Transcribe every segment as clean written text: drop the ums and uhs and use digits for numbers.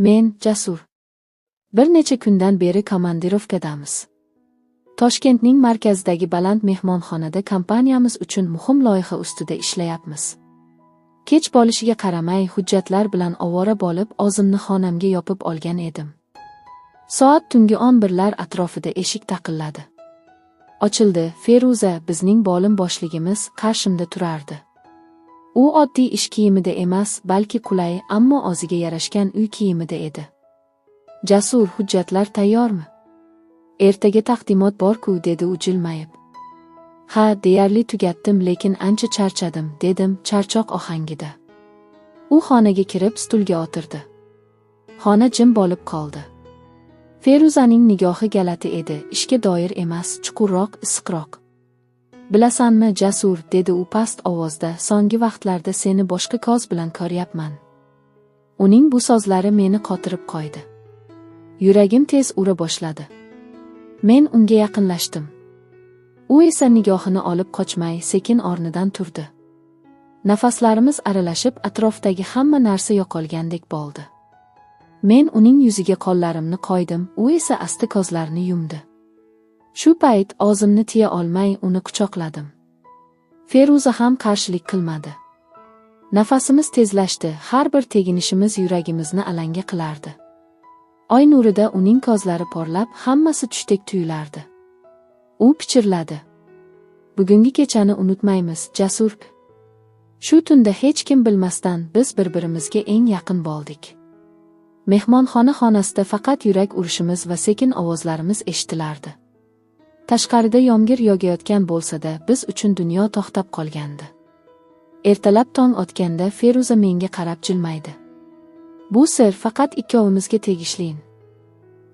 Men, Jasur. Bir necha kundan beri komandirovkadamiz. Toshkentning markazidagi baland mehmonxonada kompaniyamiz uchun muhim loyiha ustida ishlayapmiz. Kech bo'lishiga qaramay, hujjatlar bilan ovora bo'lib, o'zimni xonamga yopib olgan edim. Soat tungi 11lar atrofida eshik taqilladi. Ochildi. Feruza, bizning bo'lim boshligimiz, qarshimda turardi. U oddiy ish kiyimida emas, balki qulay, ammo o'ziga yarashgan uy kiyimida edi. Jasur, hujjatlar tayyormi? Ertaga taqdimot bor-ku, dedi u jilmayib. Ha, deyarli tugatdim, lekin ancha charchadim, dedim charchoq ohangida. U xonaga kirib stulga o'tirdi. Xona jim bo'lib qoldi. Feruzaning nigohi galati edi, ishga doir emas, chuqurroq, issiqroq. Bilasanmi, Jasur, dedi u past ovozda, so'nggi vaqtlarda seni boshqa ko'z bilan ko'ryapman. Uning bu so'zlari meni qotirib qo'ydi. Yuragim tez ura boshladi. Men unga yaqinlashdim. U esa nigohini olib qochmay, sekin o'rnidan turdi. Nafaslarimiz aralashib, atrofdagi hamma narsa yo'qolgandek bo'ldi. Men uning yuziga qo'llarimni qo'ydim, u esa asta ko'zlarini yumdi. Shu payt o'zimni tiya olmay uni quchoqladim. Feruza ham qarshilik qilmadi. Nafasimiz tezlashdi, har bir teginishimiz yuragimizni alanga qilardi. Oy nurida uning ko'zlari porlab, hammasi tushdek tuyulardi. U pichirladi. Bugungi kechani unutmaymiz, Jasur. Shu tunda hech kim bilmasdan biz bir-birimizga eng yaqin bo'ldik. Mehmonxona xonasida faqat yurak urishimiz va sekin ovozlarimiz eshitilardi. Tashqarida yomg'ir yog'ayotgan bo'lsa-da, biz uchun dunyo to'xtab qolgandi. Ertalab tong otganda Feruza menga qarab jilmaydi. Bu sir faqat ikkovimizga tegishli.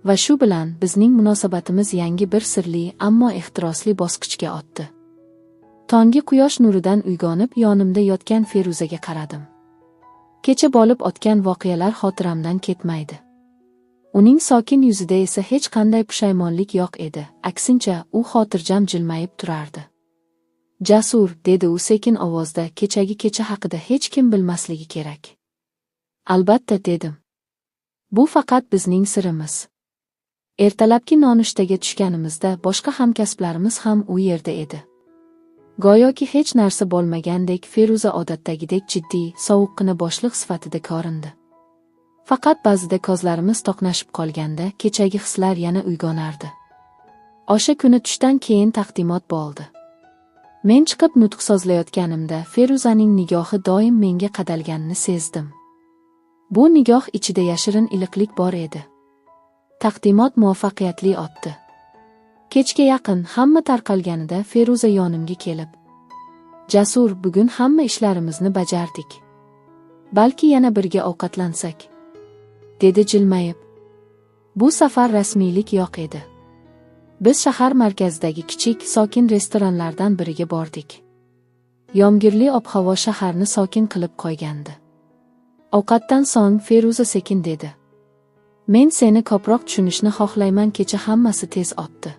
Va shu bilan bizning munosabatimiz yangi bir sirli, ammo ehtirosli bosqichga o'tdi. Tonggi quyosh nuridan uyg'onib, yonimda yotgan Feruzaga qaradim. Kecha bo'lib o'tgan voqealar xotiramdan ketmaydi. Uning sokin yuzida esa hech qanday pushaymonlik yo'q edi, aksincha, u xotirjam jilmayib turardi. Jasur, dedi u sekin ovozda, kechagi kecha haqida hech kim bilmasligi kerak. Albatta, dedim. Bu faqat bizning sirimiz. Ertalabki nonushtaga tushganimizda boshqa hamkasblarimiz ham u yerda edi. Go'yoki hech narsa bo'lmagandek, Feruza odatdagidek jiddiy, sovuqqina boshliq sifatida ko'rindi. Faqat ba'zida ko'zlarimiz to'qnashib qolganda, kechagi hislar yana uyg'onardi. O'sha kuni tushdan keyin taqdimot bo'ldi. Men chiqib nutq so'zlayotganimda Feruzaning nigohi doim menga qadalganini sezdim. Bu nigoh ichida yashirin iliqlik bor edi. Taqdimot muvaffaqiyatli o'tdi. Kechga yaqin hamma tarqalganida Feruza yonimga kelib, Jasur, bugun hamma ishlarimizni bajardik. Balki yana birga ovqatlansak, dedi jilmayib. Bu safar rasmiylik yo'q edi. Biz shahar markazidagi kichik, sokin restoranlardan biriga bordik. Yomg'irli ob-havo shaharni sokin qilib qo'ygandi. Ovqatdan so'ng Feruza sekin dedi. Men seni ko'proq tushunishni xohlayman, kecha hammasi tez o'tdi.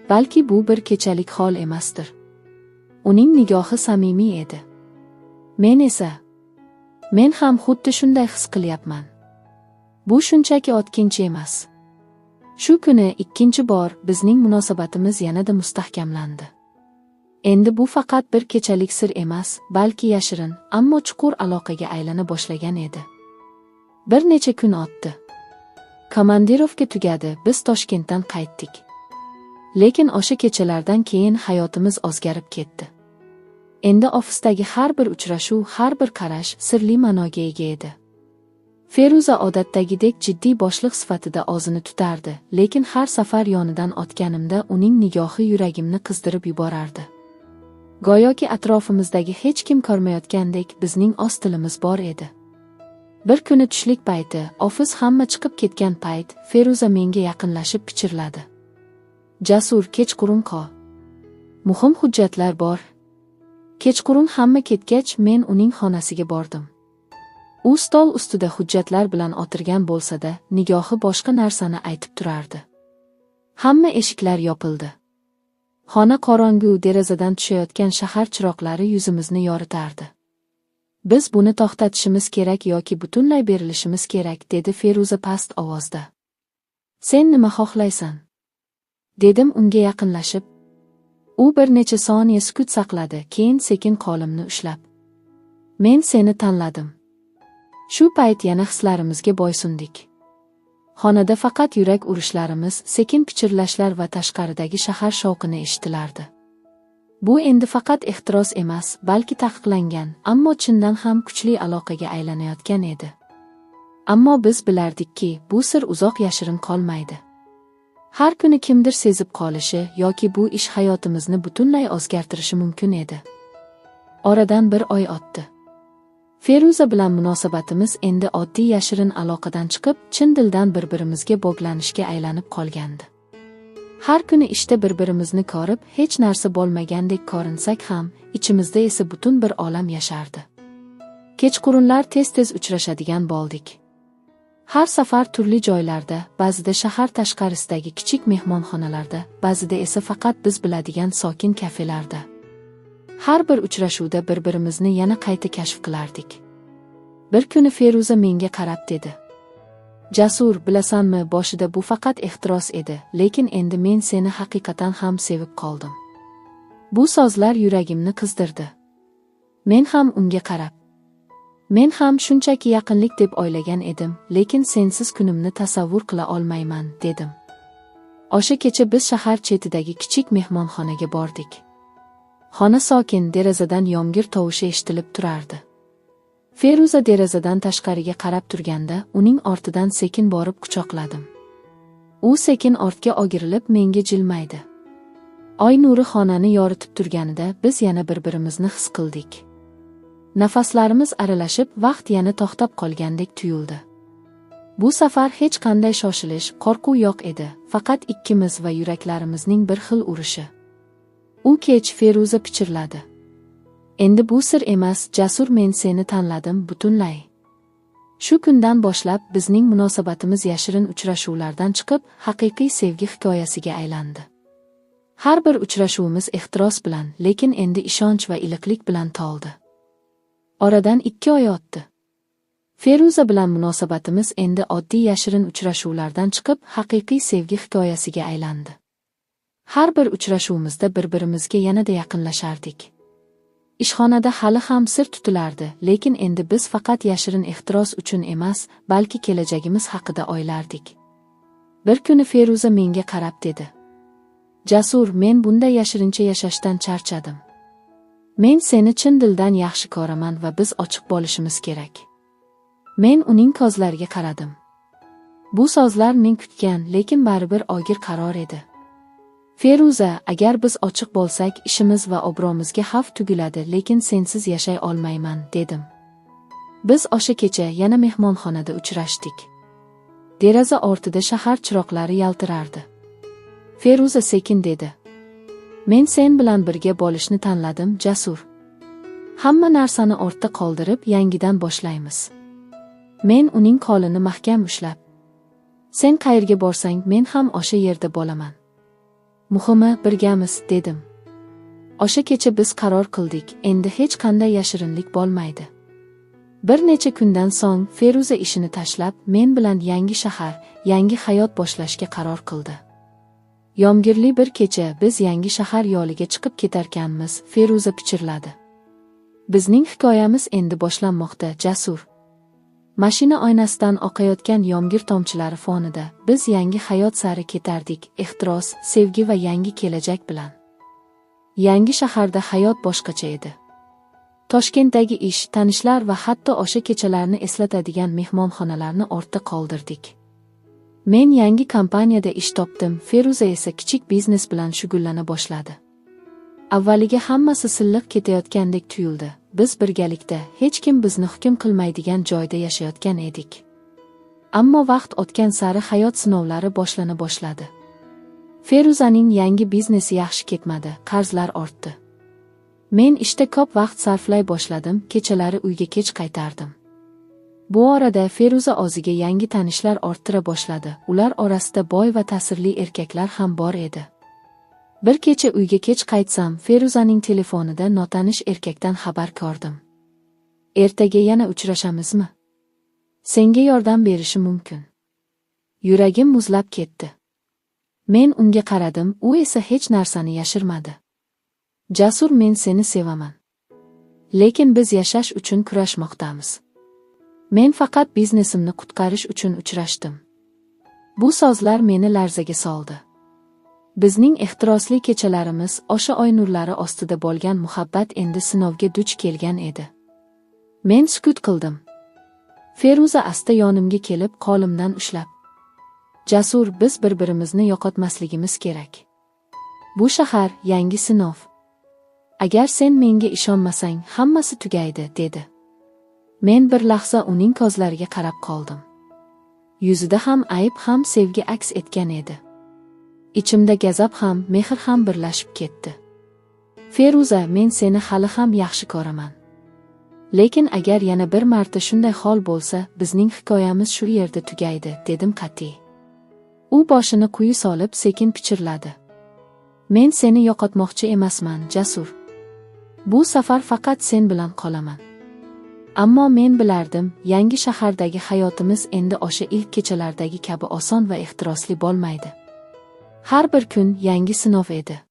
Balki bu bir kechalik hol emasdir. Uning nigohi samimiy edi. Men ham xuddi shunday his qilyapman. Bu shunchaki o'tkinchi emas. Shu kuni ikkinchi bor bizning munosabatimiz yanada mustahkamlandi. Endi bu faqat bir kechalik sir emas, balki yashirin, ammo chuqur aloqaga aylana boshlagan edi. Bir necha kun o'tdi. Komandirovka tugadi, biz Toshkentdan qaytdik. Lekin o'sha kechalardan keyin hayotimiz o'zgarib ketdi. Endi ofisdagi har bir uchrashuv, har bir qarash sirli ma'noga ega edi. Feruza odatdagidek jiddiy boshliq sifatida o'zini tutardi, lekin har safar yonidan o'tganimda uning nigohi yuragimni qizdirib yuborardi. Go'yoki atrofimizdagi hech kim ko'rmayotgandek bizning o'z tilimiz bor edi. Bir kuni tushlik payti, ofis hamma chiqib ketgan payt, Feruza menga yaqinlashib pichirladi. Jasur, kechqurun qol. Muhim hujjatlar bor. Kechqurun hamma ketgach, men uning xonasiga bordim. U stol ustida hujjatlar bilan o'tirgan bo'lsa-da, nigohi boshqa narsani aytib turardi. Hamma eshiklar yopildi. Xona qorong'u, derazadan tushayotgan shahar chiroqlari yuzimizni yoritardi. Biz buni to'xtatishimiz kerak yoki butunlay berilishimiz kerak, dedi Feruza past ovozda. Sen nima xohlaysan? Dedim unga yaqinlashib. U bir necha soniya sukut saqladi, keyin sekin qo'limni ushlab. Men seni tanladim. Shu payt yana hislarimizga bo'ysundik. Xonada faqat yurak urishlarimiz, sekin pichirlashlar va tashqaridagi shahar shovqini eshitilardi. Bu endi faqat ehtiros emas, balki taqiqlangan, ammo chindan ham kuchli aloqaga aylanayotgan edi. Ammo biz bilardikki, bu sir uzoq yashirin qolmaydi. Har kuni kimdir sezib qolishi yoki bu ish hayotimizni butunlay o'zgartirishi mumkin edi. Oradan bir oy o'tdi. Feruza bilan munosabatimiz endi oddiy yashirin aloqadan chiqib, chin dildan bir-birimizga bog'lanishga aylanib qolgandi. Har kuni ishda bir-birimizni ko'rib, hech narsa bo'lmagandek ko'rinsak ham, ichimizda esa butun bir olam yashardi. Kechqurunlar tez-tez uchrashadigan bo'ldik. Har safar turli joylarda, ba'zida shahar tashqarisidagi kichik mehmonxonalarda, ba'zida esa faqat biz biladigan sokin kafelarda. Har bir uchrashuvda bir-birimizni yana qayta kashf qilardik. Bir kuni Feruza menga qarab dedi. Jasur, bilasanmi, boshida bu faqat ehtiros edi, lekin endi men seni haqiqatan ham sevib qoldim. Bu so'zlar yuragimni qizdirdi. Men ham unga qarab. Men ham shunchaki yaqinlik deb o'ylagan edim, lekin sensiz kunimni tasavvur qila olmayman, dedim. O'sha kecha biz shahar chetidagi kichik mehmonxonaga bordik. Xona sokin, derazadan yomg'ir tovushi eshitilib turardi. Feruza derazadan tashqariga qarab turganda, uning ortidan sekin borib quchoqladim. U sekin ortga o'girilib menga jilmaydi. Oy nuri xonani yoritib turganida biz yana bir-birimizni his qildik. Nafaslarimiz aralashib, vaqt yana to'xtab qolgandek tuyuldi. Bu safar hech qanday shoshilish, qo'rquv yo'q edi, faqat ikkimiz va yuraklarimizning bir xil urishi. U kech Feruza pichirladi. Endi bu sir emas, Jasur, men seni tanladim butunlay. Shu kundan boshlab bizning munosabatimiz yashirin uchrashuvlardan chiqib, haqiqiy sevgi hikoyasiga aylandi. Har bir uchrashuvimiz ehtiros bilan, lekin endi ishonch va iliqlik bilan to'ldi. Oradan 2 oy o'tdi. Feruza bilan munosabatimiz endi oddiy yashirin uchrashuvlardan chiqib, haqiqiy sevgi hikoyasiga aylandi. Har bir uchrashuvimizda bir-birimizga yanada yaqinlashardik. Ishxonada hali ham sir tutilardi, lekin endi biz faqat yashirin ehtiros uchun emas, balki kelajagimiz haqida o'ylardik. Bir kuni Feruza menga qarab dedi. Jasur, men bunday yashirincha yashashdan charchadim. Men seni chin dildan yaxshi ko'raman va biz ochiq bo'lishimiz kerak. Men uning ko'zlariga qaradim. Bu so'zlar men kutgan, lekin baribir og'ir qaror edi. Feruza, agar biz ochiq bo'lsak, ishimiz va obro'mizga xavf tugiladi, lekin sensiz yashay olmayman, dedim. Biz o'sha kecha yana mehmonxonada uchrashdik. Deraza ortida shahar chiroqlari yaltirardi. Feruza sekin dedi. Men sen bilan birga bo'lishni tanladim, Jasur. Hamma narsani ortda qoldirib, yangidan boshlaymiz. Men uning qo'lini mahkam ushlab. Sen qayerga borsang, men ham o'sha yerda bo'laman. Muhimi, birgamiz, dedim. O'sha kecha biz qaror qildik, endi hech qanday yashirinlik bo'lmaydi. Bir necha kundan so'ng Feruza ishini tashlab, men bilan yangi shahar, yangi hayot boshlashga qaror qildi. Yomg'irli bir kecha biz yangi shahar yo'liga chiqib ketarkanmiz, Feruza pichirladi. Bizning hikoyamiz endi boshlanmoqda, Jasur. Mashina oynasidan oqayotgan yomg'ir tomchilari fonida biz yangi hayot sari ketardik, ehtiros, sevgi va yangi kelajak bilan. Yangi shaharda hayot boshqacha edi. Toshkentdagi ish, tanishlar va hatto o'sha kechalarni eslatadigan mehmonxonalarni ortda qoldirdik. Men yangi kompaniyada ish topdim, Feruza esa kichik biznes bilan shug'ullana boshladi. Avvaliga hammasi silliq ketayotgandek tuyuldi. Biz birgalikda, hech kim bizni hukm qilmaydigan joyda yashayotgan edik. Ammo vaqt o'tgan sari hayot sinovlari boshlana boshladi. Feruzaning yangi biznesi yaxshi ketmadi, qarzlar ortdi. Men ishda ko'p vaqt sarflay boshladim, kechalari uyga kech qaytardim. Bu orada Feruza o'ziga yangi tanishlar orttira boshladi. Ular orasida boy va ta'sirli erkaklar ham bor edi. Bir kecha uyga kech qaytsam, Feruzaning telefonida notanish erkakdan xabar ko'rdim. Ertaga yana uchrashamizmi? Senga yordam berishim mumkin. Yuragim muzlab ketdi. Men unga qaradim, u esa hech narsani yashirmadi. Jasur, men seni sevaman. Lekin biz yashash uchun kurashmoqdamiz. Men faqat biznesimni qutqarish uchun uchrashdim. Bu so'zlar meni larzaga soldi. Bizning ehtirosli kechalarimiz, o'sha oy nurlari ostida bo'lgan muhabbat endi sinovga duch kelgan edi. Men sukut qildim. Feruza asta yonimga kelib, qo'limdan ushlab: Jasur, biz bir-birimizni yo'qotmasligimiz kerak. Bu shahar yangi sinov. Agar sen menga ishonmasang, hammasi tugaydi, dedi. Men bir lahza uning ko'zlariga qarab qoldim. Yuzida ham ayb ham sevgi aks etgan edi. Ichimda gazab ham, mehr ham birlashib ketdi. Feruza, men seni hali ham yaxshi ko'raman. Lekin agar yana bir marta shunday hol bo'lsa, bizning hikoyamiz shu yerda tugaydi, dedim qat'iy. U boshini quyi solib sekin pichirladi. Men seni yo'qotmoqchi emasman, Jasur. Bu safar faqat sen bilan qolaman. Ammo men bilardim, yangi shahardagi hayotimiz endi o'sha ilk kechalardagi kabi oson va ehtirosli bo'lmaydi. Har bir kun yangi sinov edi.